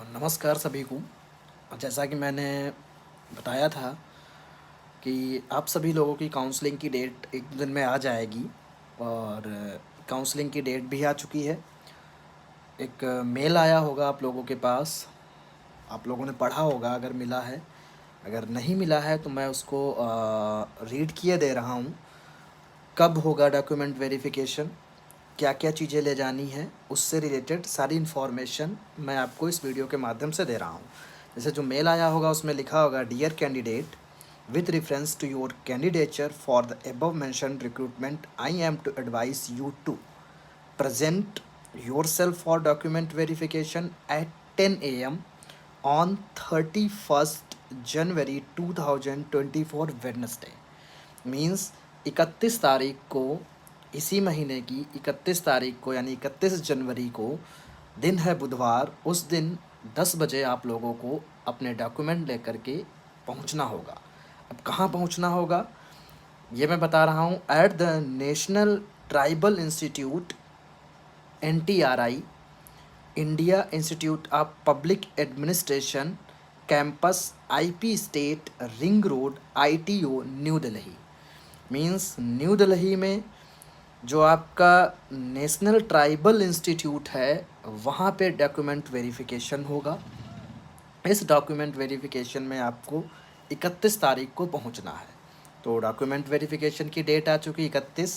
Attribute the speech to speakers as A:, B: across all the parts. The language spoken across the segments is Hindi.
A: नमस्कार सभी को। जैसा कि मैंने बताया था कि आप सभी लोगों की काउंसलिंग की डेट एक दिन में आ जाएगी और काउंसलिंग की डेट भी आ चुकी है। एक मेल आया होगा आप लोगों के पास, आप लोगों ने पढ़ा होगा अगर मिला है। अगर नहीं मिला है तो मैं उसको रीड किए दे रहा हूँ। कब होगा डॉक्यूमेंट वेरिफिकेशन, क्या क्या चीज़ें ले जानी है, उससे रिलेटेड सारी इन्फॉर्मेशन मैं आपको इस वीडियो के माध्यम से दे रहा हूँ। जैसे जो मेल आया होगा उसमें लिखा होगा, dear candidate, with reference to your candidature for the above mentioned recruitment, I am to advise you to present yourself for document verification at 10 a.m. on 31st January 2024 Wednesday। Means 31 तारीख को, इसी महीने की 31 तारीख को यानी 31 जनवरी को दिन है बुधवार। उस दिन 10 बजे आप लोगों को अपने डॉक्यूमेंट लेकर के पहुंचना होगा। अब कहाँ पहुंचना होगा ये मैं बता रहा हूँ। At the national tribal institute NTRI, India institute of public administration, campus IP state, ring road, ITO, new Delhi. Means new Delhi में जो आपका नेशनल ट्राइबल इंस्टीट्यूट है वहाँ पे डॉक्यूमेंट वेरिफिकेशन होगा। इस डॉक्यूमेंट वेरिफिकेशन में आपको 31 तारीख को पहुँचना है। तो डॉक्यूमेंट वेरिफिकेशन की डेट आ चुकी 31।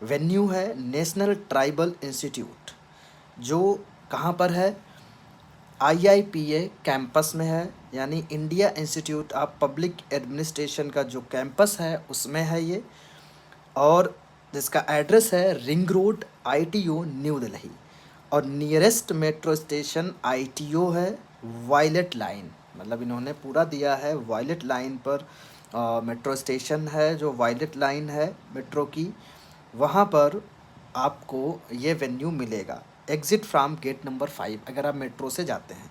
A: वेन्यू है नेशनल ट्राइबल इंस्टीट्यूट, जो कहाँ पर है, IIPA कैंपस में है, यानी India institute of public administration का जो कैंपस है उसमें है ये। और जिसका एड्रेस है ring road, ITO, new Delhi. और नियरेस्ट मेट्रो स्टेशन ITO है वायलेट लाइन, मतलब इन्होंने पूरा दिया है वायलेट लाइन पर। मेट्रो स्टेशन है जो वायलेट लाइन है मेट्रो की, वहाँ पर आपको ये वेन्यू मिलेगा। एग्ज़िट फ्रॉम गेट नंबर 5 अगर आप मेट्रो से जाते हैं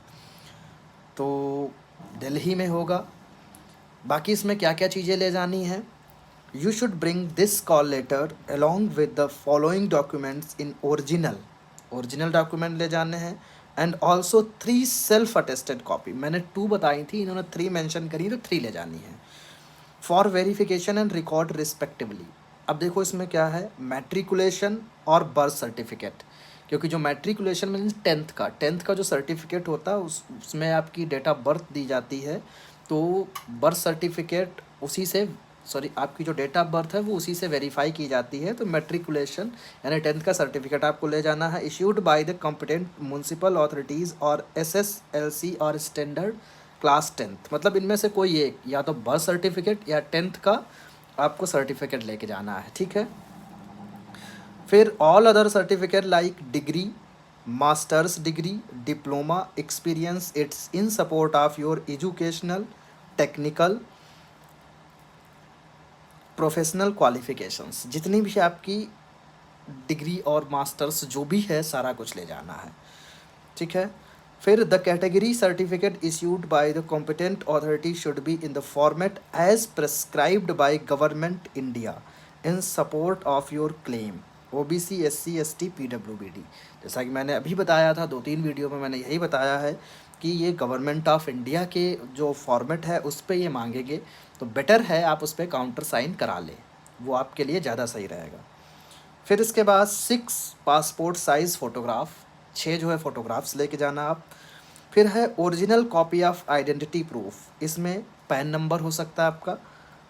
A: तो दिल्ली में होगा। बाकी इसमें क्या क्या चीज़ें ले जानी हैं, you should bring this call letter along with the following documents in original document ले जाने हैं, and also 3 self attested copy. मैंने 2 बताई थी, इन्होंने 3 मेंशन करी तो 3 ले जानी है, for verification and record respectively. अब देखो इसमें क्या है, मैट्रिकुलेशन और बर्थ सर्टिफिकेट। क्योंकि जो मैट्रिकुलेशन मीन्स टेंथ का जो सर्टिफिकेट होता है उसमें आपकी डेट ऑफ बर्थ दी जाती है। तो बर्थ सर्टिफिकेट उसी से, सॉरी, आपकी जो डेट ऑफ बर्थ है वो उसी से वेरीफाई की जाती है। तो मैट्रिकुलेशन यानी 10th का सर्टिफिकेट आपको ले जाना है, issued by the competent municipal authorities और SSLC और स्टैंडर्ड क्लास 10th। मतलब इनमें से कोई एक, या तो बर्थ सर्टिफिकेट या 10th का आपको सर्टिफिकेट लेके जाना है, ठीक है। फिर all other certificate like degree, masters degree, diploma, experience, it's in support of your educational, technical, professional qualifications, जितनी भी आपकी डिग्री और मास्टर्स जो भी है सारा कुछ ले जाना है, ठीक है। फिर the category certificate issued by the competent authority should be in the format as prescribed by government India in support of your claim, OBC, SC, ST, PWBD। जैसा कि मैंने अभी बताया था, 2-3 वीडियो में मैंने यही बताया है कि ये गवर्नमेंट ऑफ इंडिया के जो फॉर्मेट है उस पर ये मांगेंगे, तो बेटर है आप उस पर काउंटर साइन करा लें, वो आपके लिए ज़्यादा सही रहेगा। फिर इसके बाद 6 पासपोर्ट साइज़ फ़ोटोग्राफ, 6 जो है फ़ोटोग्राफ्स लेके जाना आप। फिर है original copy of identity proof, इसमें पैन नंबर हो सकता है आपका,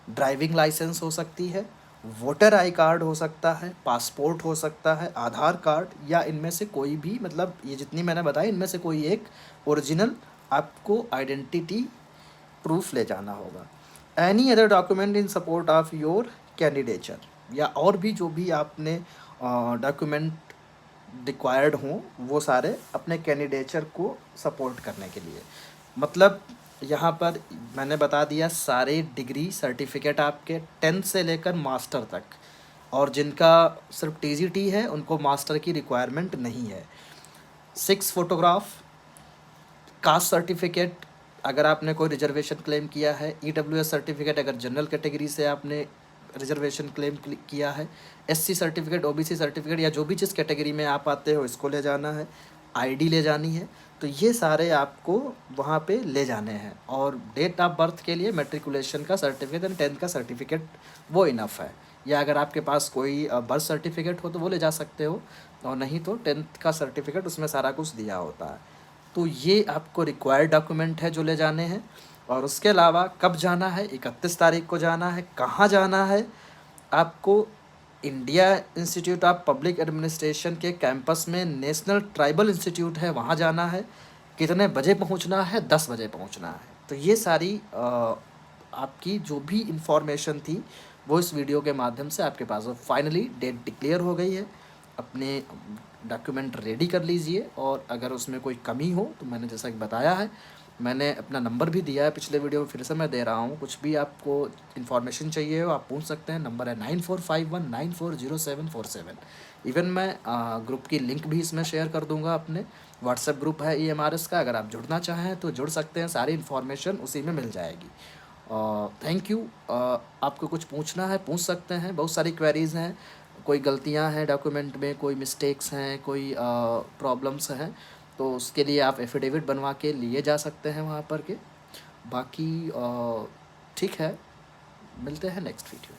A: ड्राइविंग लाइसेंस हो सकती है, वोटर आई कार्ड हो सकता है, पासपोर्ट हो सकता है, आधार कार्ड, या इनमें से कोई भी, मतलब ये जितनी मैंने बताई इनमें से कोई एक ओरिजिनल आपको आइडेंटिटी प्रूफ ले जाना होगा। Any other document in support of your candidature, या और भी जो भी आपने डॉक्यूमेंट रिक्वायर्ड हों वो सारे अपने कैंडिडेचर को सपोर्ट करने के लिए। मतलब यहाँ पर मैंने बता दिया सारे डिग्री सर्टिफिकेट आपके 10th से लेकर मास्टर तक, और जिनका सिर्फ TGT है उनको मास्टर की रिक्वायरमेंट नहीं है। 6 फोटोग्राफ, कास्ट सर्टिफिकेट अगर आपने कोई रिजर्वेशन क्लेम किया है, EWS सर्टिफिकेट अगर जनरल कैटेगरी से आपने रिजर्वेशन क्लेम किया है, SC सर्टिफिकेट, OBC सर्टिफिकेट, या जो भी जिस कैटेगरी में आप आते हो इसको ले जाना है। आईडी ले जानी है, तो ये सारे आपको वहाँ पे ले जाने हैं। और डेट ऑफ बर्थ के लिए मैट्रिकुलेशन का सर्टिफिकेट एंड 10th का सर्टिफिकेट वो इनफ है, या अगर आपके पास कोई बर्थ सर्टिफिकेट हो तो वो ले जा सकते हो, और नहीं तो 10th का सर्टिफिकेट, उसमें सारा कुछ दिया होता है। तो ये आपको रिक्वायर्ड डॉक्यूमेंट है जो ले जाने हैं। और उसके अलावा कब जाना है, 31 तारीख को जाना है। कहाँ जाना है, आपको India institute of public administration के कैंपस में नेशनल ट्राइबल इंस्टीट्यूट है, वहाँ जाना है। कितने बजे पहुँचना है, 10 बजे पहुँचना है। तो ये सारी आपकी जो भी इंफॉर्मेशन थी वो इस वीडियो के माध्यम से आपके पास फाइनली डेट डिक्लेयर हो गई है। अपने डॉक्यूमेंट रेडी कर लीजिए, और अगर उसमें कोई कमी हो तो मैंने जैसा कि बताया है, मैंने अपना नंबर भी दिया है पिछले वीडियो में, फिर से मैं दे रहा हूँ। कुछ भी आपको इन्फॉर्मेशन चाहिए हो आप पूछ सकते हैं। नंबर है 9451940747। इवन मैं ग्रुप की लिंक भी इसमें शेयर कर दूंगा। अपने व्हाट्सएप ग्रुप है EMRS का, अगर आप जुड़ना चाहें तो जुड़ सकते हैं। सारी इन्फॉर्मेशन उसी में मिल जाएगी। Thank you. आपको कुछ पूछना है पूछ सकते हैं, बहुत सारी क्वेरीज़ हैं। कोई गलतियां हैं डॉक्यूमेंट में, कोई मिस्टेक्स हैं, कोई प्रॉब्लम्स हैं, तो उसके लिए आप एफिडेविट बनवा के लिए जा सकते हैं वहाँ पर के। बाकी ठीक है, मिलते हैं नेक्स्ट वीडियो।